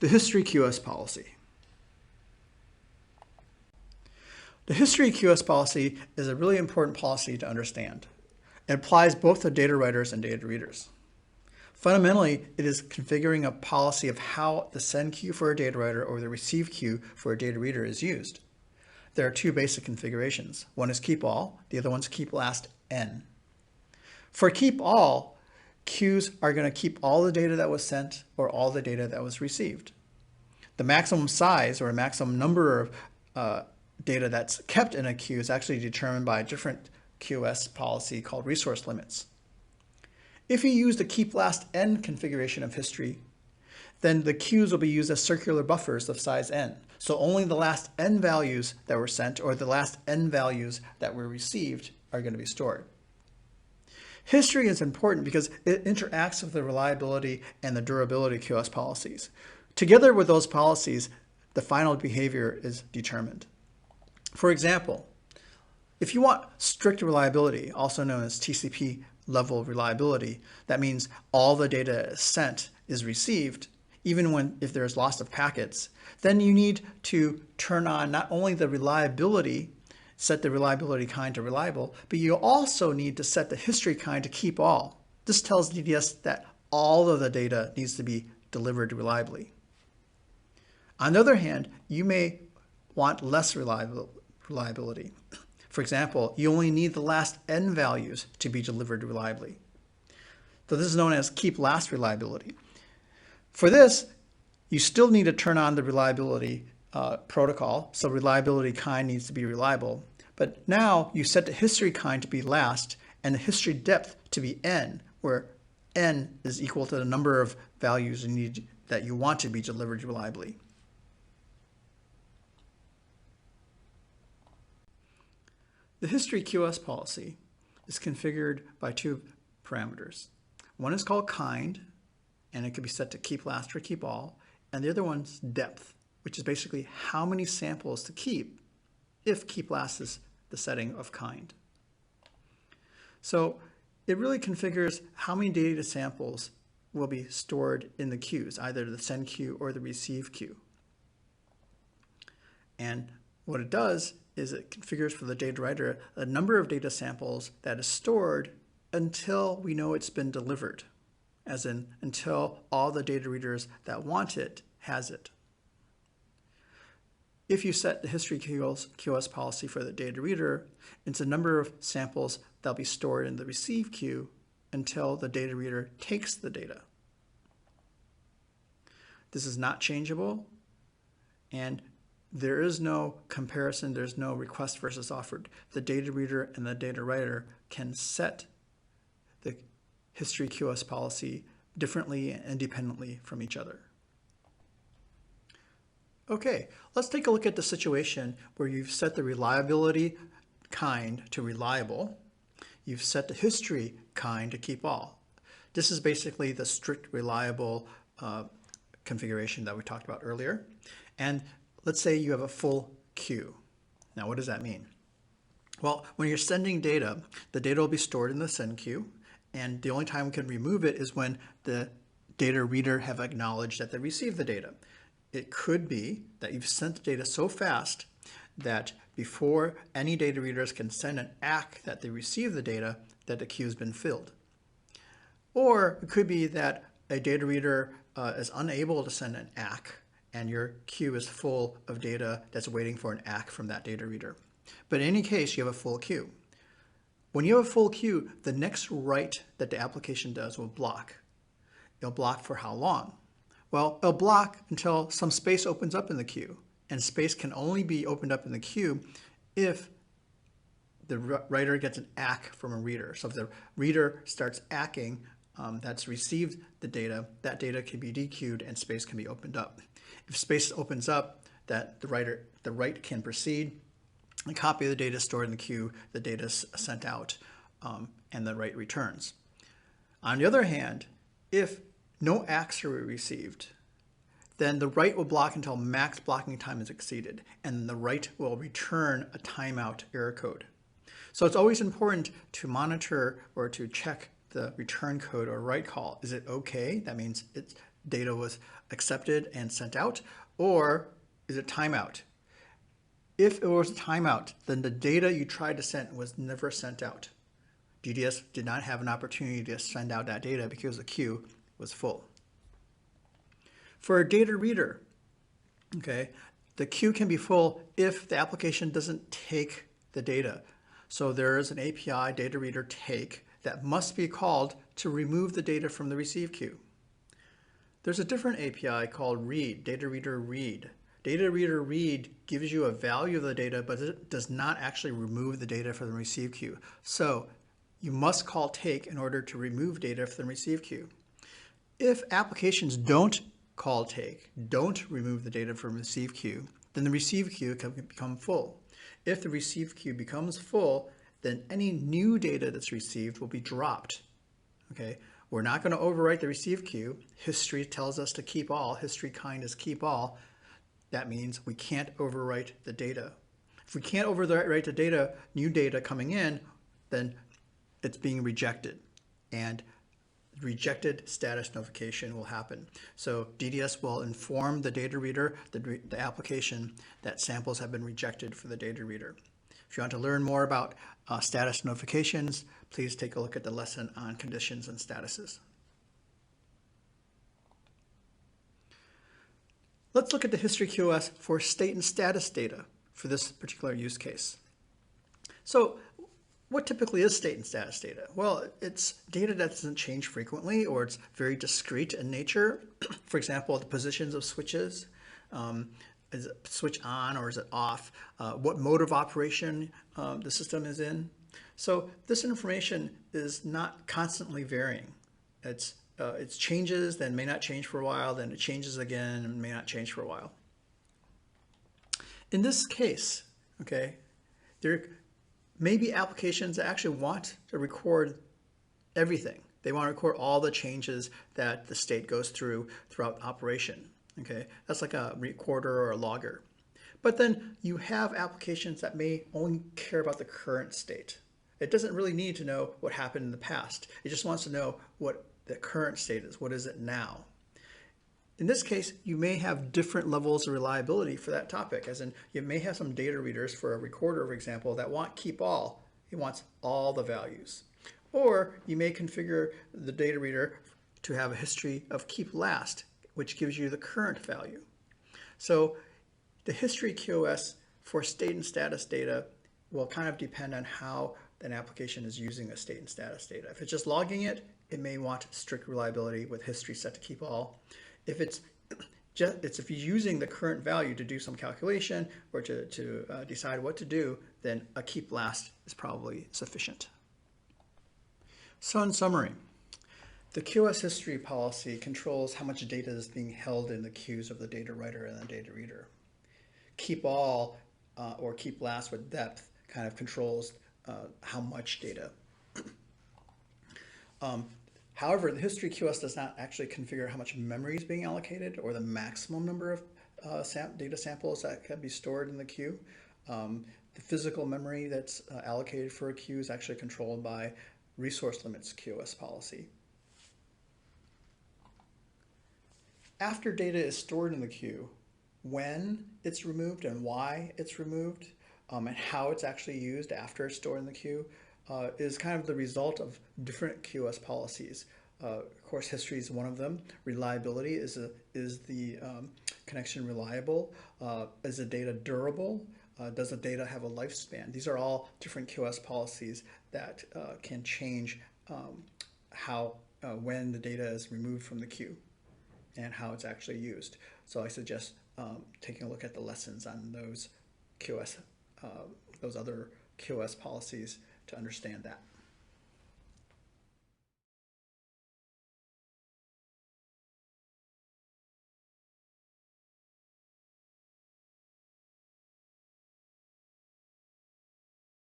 The history QoS policy. The history QoS policy is a really important policy to understand. It applies both to data writers and data readers. Fundamentally, it is configuring a policy of how the send queue for a data writer or the receive queue for a data reader is used. There are two basic configurations. One is keep all, the other one is keep last n. For keep all, queues are going to keep all the data that was sent or all the data that was received. The maximum size or maximum number of data that's kept in a queue is actually determined by a different QoS policy called resource limits. If you use the keep last n configuration of history, then the queues will be used as circular buffers of size n. So only the last n values that were sent or the last n values that were received are going to be stored. History is important because it interacts with the reliability and the durability QoS policies. Together with those policies, the final behavior is determined. For example, if you want strict reliability, also known as TCP level reliability, that means all the data sent is received, even if there's loss of packets, then you need to turn on not only the reliability, set the reliability kind to reliable, but you also need to set the history kind to keep all. This tells DDS that all of the data needs to be delivered reliably. On the other hand, you may want less reliability. For example, you only need the last n values to be delivered reliably. So this is known as keep last reliability. For this, you still need to turn on the reliability protocol, so reliability kind needs to be reliable. But now you set the history kind to be last and the history depth to be n, where n is equal to the number of values that you want to be delivered reliably. The history QoS policy is configured by two parameters. One is called kind, and it can be set to keep last or keep all, and the other one's depth, which is basically how many samples to keep if keep last is the setting of kind. So it really configures how many data samples will be stored in the queues, either the send queue or the receive queue. And what it does is it configures for the data writer a number of data samples that is stored until we know it's been delivered, as in until all the data readers that want it has it. If you set the history QoS policy for the data reader, it's a number of samples that'll be stored in the receive queue until the data reader takes the data. This is not changeable, and there is no comparison, there's no request versus offered. The data reader and the data writer can set the history QoS policy differently and independently from each other. Okay, let's take a look at the situation where you've set the reliability kind to reliable. You've set the history kind to keep all. This is basically the strict reliable configuration that we talked about earlier. And let's say you have a full queue. Now, what does that mean? Well, when you're sending data, the data will be stored in the send queue, and the only time we can remove it is when the data reader have acknowledged that they received the data. It could be that you've sent the data so fast that before any data readers can send an ACK that they receive the data, that the queue has been filled. Or it could be that a data reader is unable to send an ACK, and your queue is full of data that's waiting for an ACK from that data reader. But in any case, you have a full queue. When you have a full queue, the next write that the application does will block. It'll block for how long? Well, it'll block until some space opens up in the queue, and space can only be opened up in the queue if the writer gets an ACK from a reader. So if the reader starts ACKing that's received the data, that data can be dequeued and space can be opened up. If space opens up, that the write can proceed, a copy of the data is stored in the queue, the data is sent out, and the write returns. On the other hand, if no ACKs are received, then the write will block until max blocking time is exceeded, and the write will return a timeout error code. So it's always important to monitor or to check the return code or write call. Is it okay? That means data was accepted and sent out, or is it timeout? If it was a timeout, then the data you tried to send was never sent out. DDS did not have an opportunity to send out that data because the queue was full. For a data reader, okay, the queue can be full if the application doesn't take the data. So there is an API data reader take that must be called to remove the data from the receive queue. There's a different API called read, data reader read. Data reader read gives you a value of the data, but it does not actually remove the data from the receive queue. So you must call take in order to remove data from the receive queue. If applications don't call take, don't remove the data from the receive queue, then the receive queue can become full. If the receive queue becomes full, then any new data that's received will be dropped. Okay, we're not going to overwrite the receive queue. History tells us to keep all. History kind is keep all. That means we can't overwrite the data. If we can't overwrite the data, new data coming in, then it's being rejected. And rejected status notification will happen. So DDS will inform the data reader, the application, that samples have been rejected for the data reader. If you want to learn more about status notifications, please take a look at the lesson on conditions and statuses. Let's look at the history QoS for state and status data for this particular use case. So what typically is state and status data? Well, it's data that doesn't change frequently, or it's very discrete in nature. For example, the positions of switches. Is it switch on or is it off? What mode of operation the system is in. So this information is not constantly varying. It's changes, then may not change for a while, then it changes again and may not change for a while. In this case, okay, there may be applications that actually want to record everything. They want to record all the changes that the state goes through throughout operation. Okay, that's like a recorder or a logger. But then you have applications that may only care about the current state. It doesn't really need to know what happened in the past. It just wants to know what the current state is. What is it now? In this case, you may have different levels of reliability for that topic, as in you may have some data readers for a recorder, for example, that want keep all. It wants all the values. Or you may configure the data reader to have a history of keep last, which gives you the current value. So the history QoS for state and status data will kind of depend on how an application is using the state and status data. If it's just logging it, it may want strict reliability with history set to keep all. If it's if you're using the current value to do some calculation or to decide what to do, then a keep last is probably sufficient. So in summary, the QoS history policy controls how much data is being held in the queues of the data writer and the data reader. Keep all or keep last with depth kind of controls how much data. However, the history QoS does not actually configure how much memory is being allocated or the maximum number of data samples that can be stored in the queue. The physical memory that's allocated for a queue is actually controlled by resource limits QoS policy. After data is stored in the queue, when it's removed and why it's removed, and how it's actually used after it's stored in the queue, is kind of the result of different QoS policies. Of course, history is one of them. Reliability is the connection reliable? Is the data durable? Does the data have a lifespan? These are all different QoS policies that can change when the data is removed from the queue and how it's actually used. So I suggest taking a look at the lessons on those QoS, those other QoS policies to understand that.